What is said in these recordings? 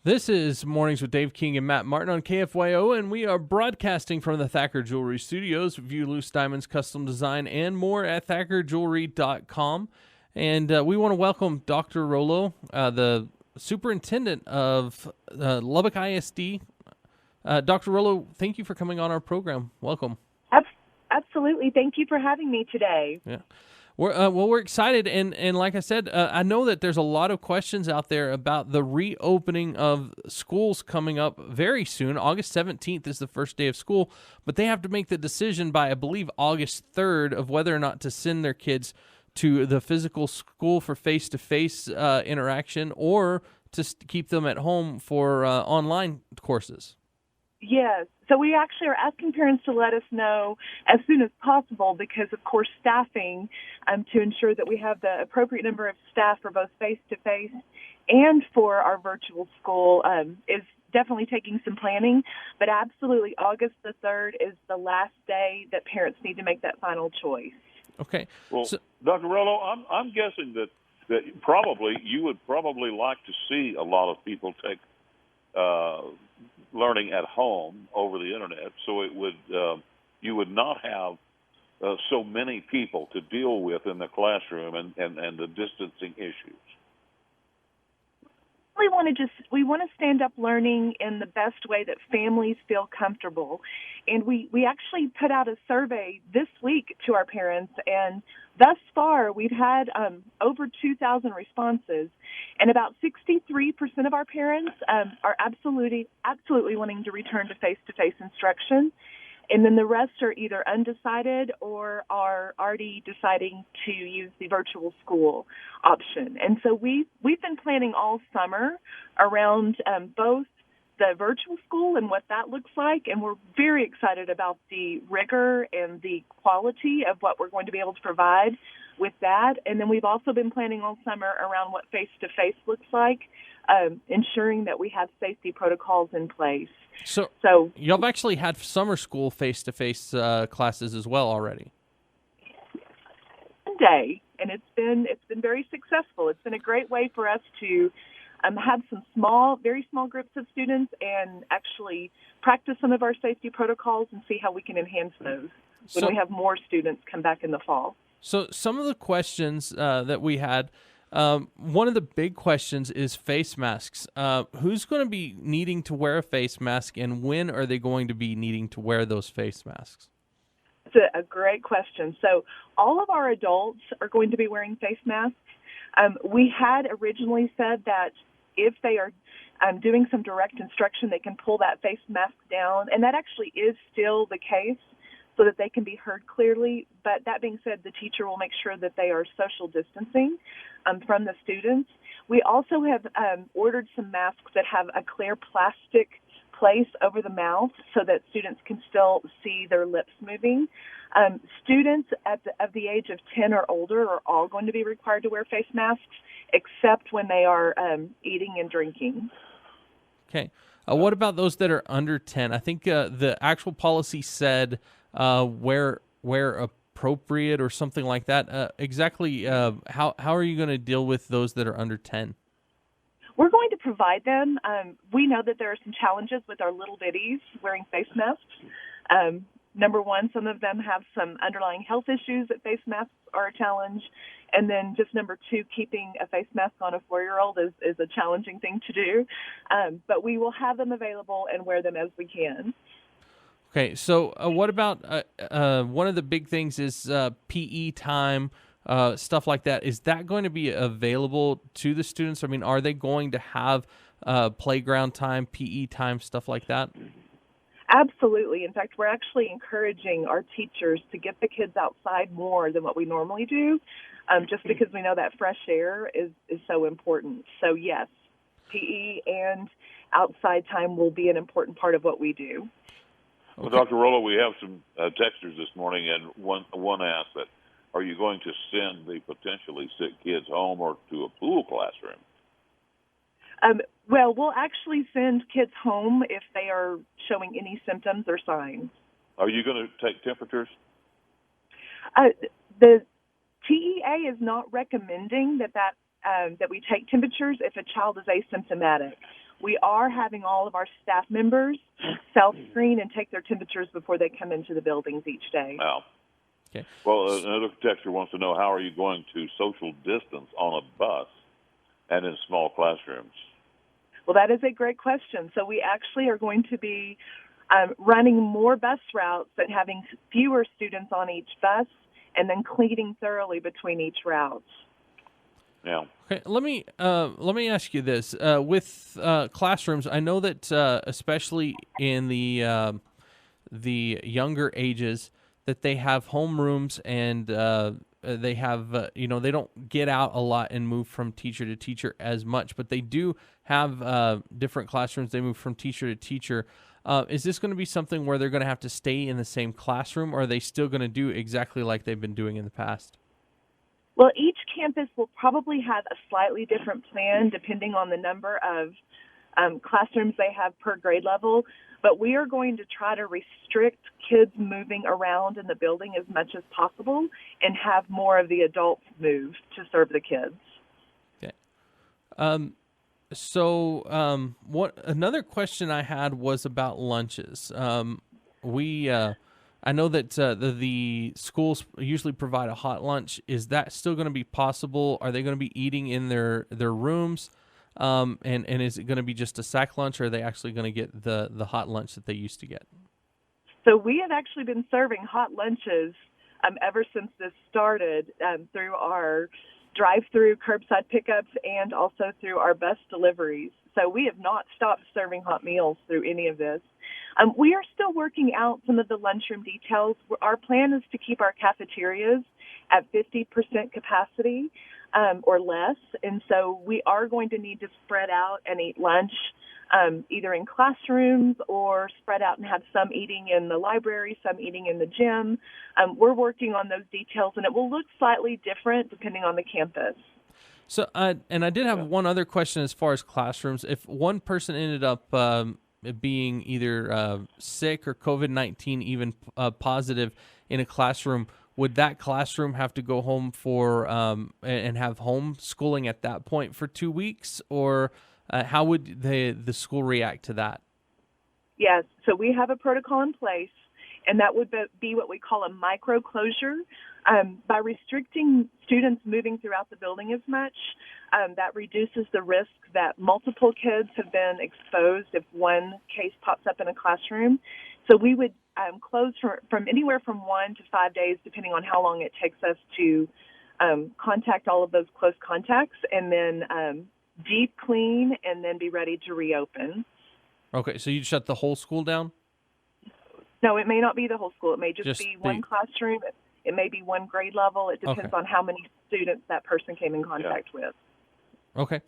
This is Mornings with Dave King and Matt Martin on KFYO, and we are broadcasting from the Thacker Jewelry Studios. View loose diamonds, custom design, and more at thackerjewelry.com. And we want to welcome Dr. Rollo, the Superintendent of Lubbock ISD. Dr. Rollo, thank you for coming on our program. Welcome. Absolutely. Thank you for having me today. Yeah. We're excited, and like I said, I know that there's a lot of questions out there about the reopening of schools coming up very soon. August 17th is the first day of school, but they have to make the decision by, I believe, August 3rd of whether or not to send their kids to the physical school for face-to-face interaction or to keep them at home for online courses. Yes. So we actually are asking parents to let us know as soon as possible because, of course, staffing to ensure that we have the appropriate number of staff for both face-to-face and for our virtual school is definitely taking some planning. But absolutely, August the 3rd is the last day that parents need to make that final choice. Okay. Well, Dr. Rollo, I'm guessing that probably you would probably like to see a lot of people take learning at home over the internet, so it would you would not have so many people to deal with in the classroom and the distancing issues. We want to stand up learning in the best way that families feel comfortable. And we actually put out a survey this week to our parents, and thus far we've had over 2,000 responses, and about 63% of our parents are absolutely wanting to return to face-to-face instruction. And then the rest are either undecided or are already deciding to use the virtual school option. And so we've been planning all summer around both the virtual school and what that looks like, and we're very excited about the rigor and the quality of what we're going to be able to provide with that. And then we've also been planning all summer around what face-to-face looks like, ensuring that we have safety protocols in place. So y'all have actually had summer school face-to-face classes as well already. One day, and it's been very successful. It's been a great way for us to have some very small groups of students and actually practice some of our safety protocols and see how we can enhance those when we have more students come back in the fall. So some of the questions that we had, one of the big questions is face masks. Who's going to be needing to wear a face mask, and when are they going to be needing to wear those face masks? It's a great question. So all of our adults are going to be wearing face masks. We had originally said that if they are doing some direct instruction, they can pull that face mask down, and that actually is still the case so that they can be heard clearly. But that being said, the teacher will make sure that they are social distancing from the students. We also have ordered some masks that have a clear plastic place over the mouth so that students can still see their lips moving. Students of the age of 10 or older are all going to be required to wear face masks, except when they are eating and drinking. Okay. What about those that are under 10? I think the actual policy said where appropriate or something like that. Exactly how are you going to deal with those that are under 10? We're going to provide them. We know that there are some challenges with our little bitties wearing face masks. Number one, some of them have some underlying health issues that face masks are a challenge. And then just number two, keeping a face mask on a 4-year-old is a challenging thing to do. But we will have them available and wear them as we can. Okay, so what about one of the big things is PE time, stuff like that. Is that going to be available to the students? I mean, are they going to have playground time, PE time, stuff like that? Absolutely. In fact, we're actually encouraging our teachers to get the kids outside more than what we normally do, just because we know that fresh air is so important. So, yes, PE and outside time will be an important part of what we do. Well, Dr. Rollo, we have some texters this morning, and one asked that, are you going to send the potentially sick kids home or to a pool classroom? Well, we'll actually send kids home if they are showing any symptoms or signs. Are you going to take temperatures? The TEA is not recommending that we take temperatures if a child is asymptomatic. we are having all of our staff members self-screen and take their temperatures before they come into the buildings each day. Wow. Okay. Well, another texter wants to know, how are you going to social distance on a bus and in small classrooms? Well, that is a great question. So we actually are going to be running more bus routes and having fewer students on each bus, and then cleaning thoroughly between each route. Yeah. Okay, let me ask you this: with classrooms, I know that especially in the younger ages, that they have homerooms and they have they don't get out a lot and move from teacher to teacher as much, but they do have different classrooms. They move from teacher to teacher. Is this going to be something where they're going to have to stay in the same classroom, or are they still going to do exactly like they've been doing in the past? Well, each campus will probably have a slightly different plan depending on the number of classrooms they have per grade level, but we are going to try to restrict kids moving around in the building as much as possible and have more of the adults move to serve the kids. Okay. What another question I had was about lunches. I know that the schools usually provide a hot lunch. Is that still going to be possible? Are they going to be eating in their rooms? And is it going to be just a sack lunch, or are they actually going to get the hot lunch that they used to get? So we have actually been serving hot lunches ever since this started through our drive-through curbside pickups and also through our bus deliveries. So we have not stopped serving hot meals through any of this. We are still working out some of the lunchroom details. Our plan is to keep our cafeterias at 50% capacity or less, and so we are going to need to spread out and eat lunch either in classrooms or spread out and have some eating in the library, some eating in the gym. We're working on those details, and it will look slightly different depending on the campus. So, and I did have one other question as far as classrooms. If one person ended up being either sick or COVID-19 even positive in a classroom, would that classroom have to go home for and have homeschooling at that point for 2 weeks, or how would the school react to that? Yes, so we have a protocol in place, and that would be what we call a micro closure. By restricting students moving throughout the building as much, that reduces the risk that multiple kids have been exposed if one case pops up in a classroom. So we would close from anywhere from 1 to 5 days, depending on how long it takes us to contact all of those close contacts, and then deep clean, and then be ready to reopen. Okay, so you'd shut the whole school down? No, it may not be the whole school. It may just be one classroom. It may be one grade level. It depends on how many students that person came in contact with. Okay.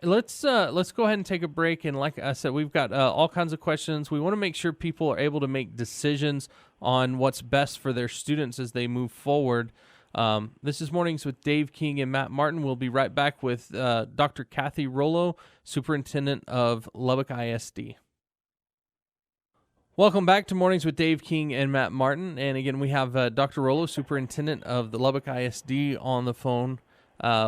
Let's go ahead and take a break. And like I said, we've got all kinds of questions. We want to make sure people are able to make decisions on what's best for their students as they move forward. This is Mornings with Dave King and Matt Martin. We'll be right back with Dr. Kathy Rollo, Superintendent of Lubbock ISD. Welcome back to Mornings with Dave King and Matt Martin. And again, we have Dr. Rollo, Superintendent of the Lubbock ISD, on the phone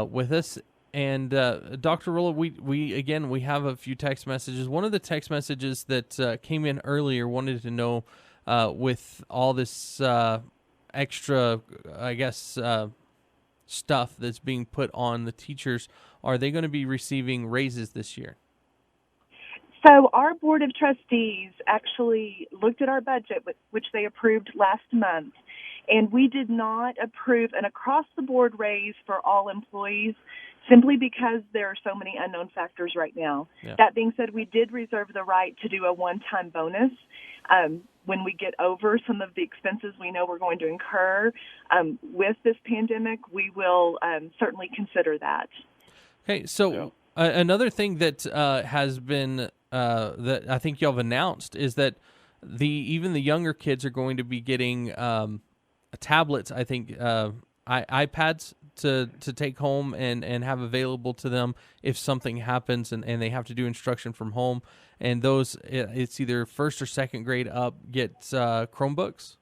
with us. And Dr. Rollo, we have a few text messages. One of the text messages that came in earlier wanted to know with all this extra, I guess, stuff that's being put on the teachers, are they going to be receiving raises this year? So our Board of Trustees actually looked at our budget, which they approved last month, and we did not approve an across-the-board raise for all employees simply because there are so many unknown factors right now. Yeah. That being said, we did reserve the right to do a one-time bonus when we get over some of the expenses we know we're going to incur with this pandemic. We will certainly consider that. Okay, so another thing that has been that I think y'all have announced is that even the younger kids are going to be getting tablets, I think iPads to take home and have available to them if something happens and they have to do instruction from home. And those, it's either first or second grade up, gets Chromebooks?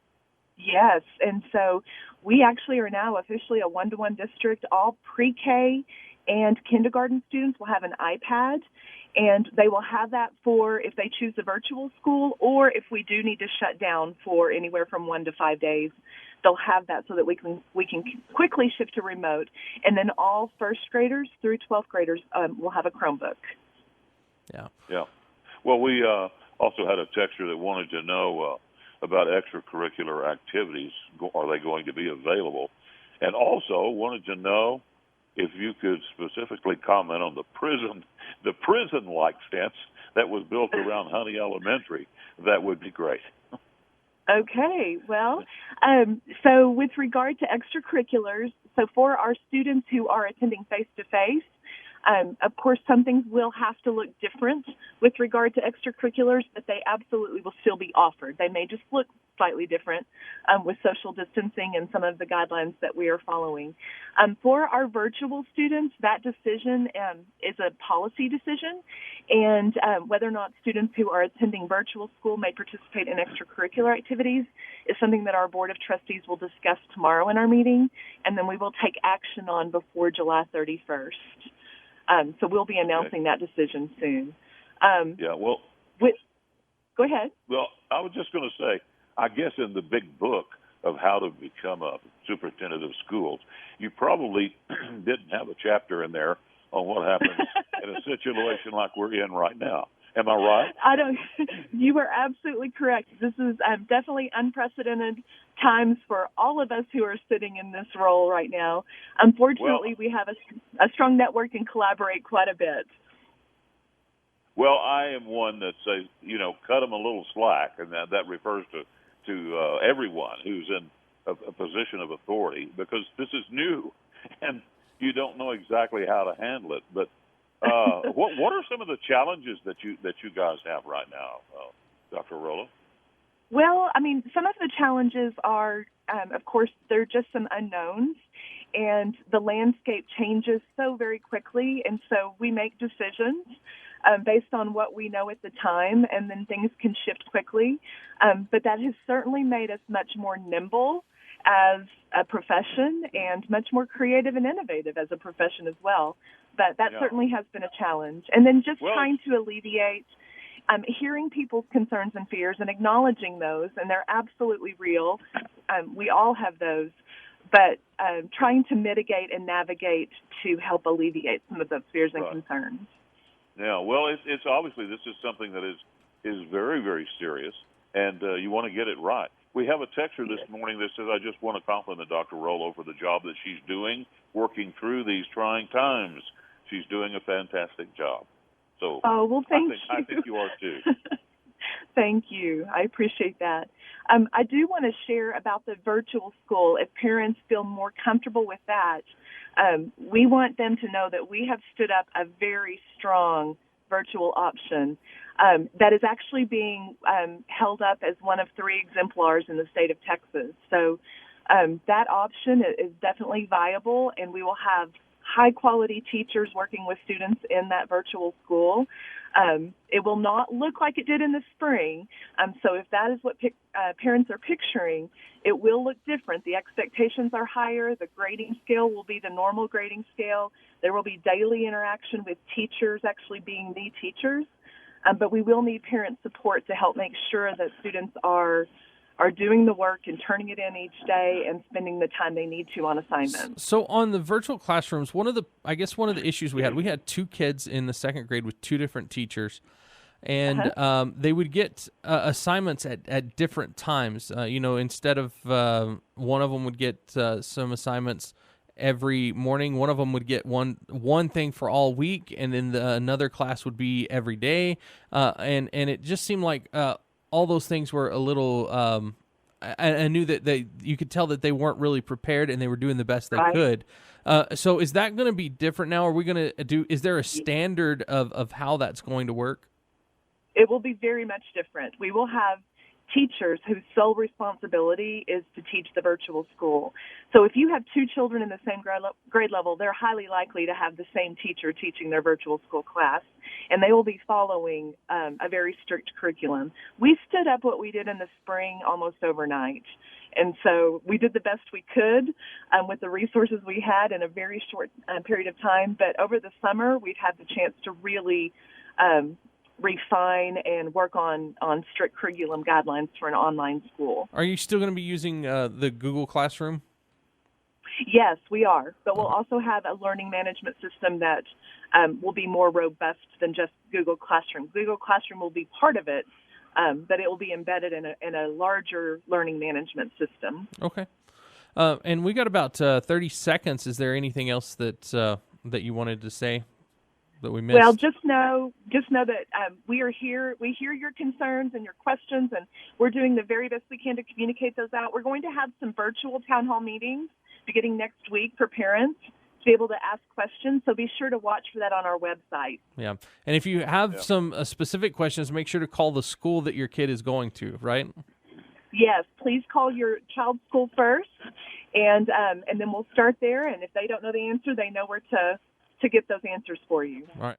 Yes, and so we actually are now officially a one-to-one district. All pre-K and kindergarten students will have an iPad, And they will have that for if they choose a virtual school, or if we do need to shut down for anywhere from 1 to 5 days, they'll have that so that we can quickly shift to remote. And then all first graders through 12th graders will have a Chromebook. Yeah. Yeah. Well, we also had a texter that wanted to know about extracurricular activities. Are they going to be available? And also wanted to know if you could specifically comment on the prison-like fence that was built around Honey Elementary. That would be great. Okay, well, so with regard to extracurriculars, so for our students who are attending face-to-face, of course, some things will have to look different with regard to extracurriculars, but they absolutely will still be offered. They may just look slightly different with social distancing and some of the guidelines that we are following. For our virtual students, that decision is a policy decision, and whether or not students who are attending virtual school may participate in extracurricular activities is something that our Board of Trustees will discuss tomorrow in our meeting, and then we will take action on before July 31st. So we'll be announcing that decision soon. Go ahead. Well, I was just going to say, I guess in the big book of how to become a superintendent of schools, you probably didn't have a chapter in there on what happens in a situation like we're in right now. Am I right? You are absolutely correct. This is definitely unprecedented times for all of us who are sitting in this role right now. Unfortunately, we have a strong network and collaborate quite a bit. Well, I am one that says, cut them a little slack, and that refers to everyone who's in a position of authority, because this is new, and you don't know exactly how to handle it. But what are some of the challenges that you guys have right now, Dr. Rollo? Well, I mean, some of the challenges are, of course, there are just some unknowns, and the landscape changes so very quickly, and so we make decisions based on what we know at the time, and then things can shift quickly. But that has certainly made us much more nimble as a profession and much more creative and innovative as a profession as well. But that certainly has been a challenge. And then just trying to alleviate hearing people's concerns and fears and acknowledging those, and they're absolutely real. We all have those. But trying to mitigate and navigate to help alleviate some of those fears and concerns. Yeah, well, it's obviously this is something that is very, very serious, and you want to get it right. We have a texter this morning that says, I just want to compliment Dr. Rollo for the job that she's doing, working through these trying times. She's doing a fantastic job. So thank you. I think you are too. Thank you. I appreciate that. I do want to share about the virtual school. If parents feel more comfortable with that, we want them to know that we have stood up a very strong virtual option that is actually being held up as one of 3 exemplars in the state of Texas. So that option is definitely viable, and we will have high-quality teachers working with students in that virtual school. It will not look like it did in the spring. So if that is what parents are picturing, it will look different. The expectations are higher. The grading scale will be the normal grading scale. There will be daily interaction with teachers actually being the teachers. But we will need parent support to help make sure that students are doing the work and turning it in each day and spending the time they need to on assignments. So on the virtual classrooms, one of the issues we had 2 kids in the 2nd grade with 2 different teachers, and they would get assignments at different times. Instead of one of them would get some assignments every morning, one of them would get one thing for all week, and then another class would be every day, and it just seemed like all those things were a little. I knew that you could tell that they weren't really prepared and they were doing the best they could. So is that going to be different now? Are we going to do? Is there a standard of how that's going to work? It will be very much different. We will have teachers whose sole responsibility is to teach the virtual school. So if you have 2 children in the same grade level, they're highly likely to have the same teacher teaching their virtual school class, and they will be following a very strict curriculum. We stood up what we did in the spring almost overnight, and so we did the best we could with the resources we had in a very short period of time, but over the summer we've had the chance to really refine and work on strict curriculum guidelines for an online school. Are you still going to be using the Google Classroom? Yes, we are, but we'll also have a learning management system that will be more robust than just Google Classroom. Google Classroom will be part of it, but it will be embedded in a larger learning management system. Okay. And we got about 30 seconds. Is there anything else that you wanted to say that we missed? Well, just know that we are here. We hear your concerns and your questions, and we're doing the very best we can to communicate those out. We're going to have some virtual town hall meetings beginning next week for parents to be able to ask questions, so be sure to watch for that on our website. Yeah, and if you have some specific questions, make sure to call the school that your kid is going to, right? Yes, please call your child's school first, and then we'll start there, and if they don't know the answer, they know where to get those answers for you. All right.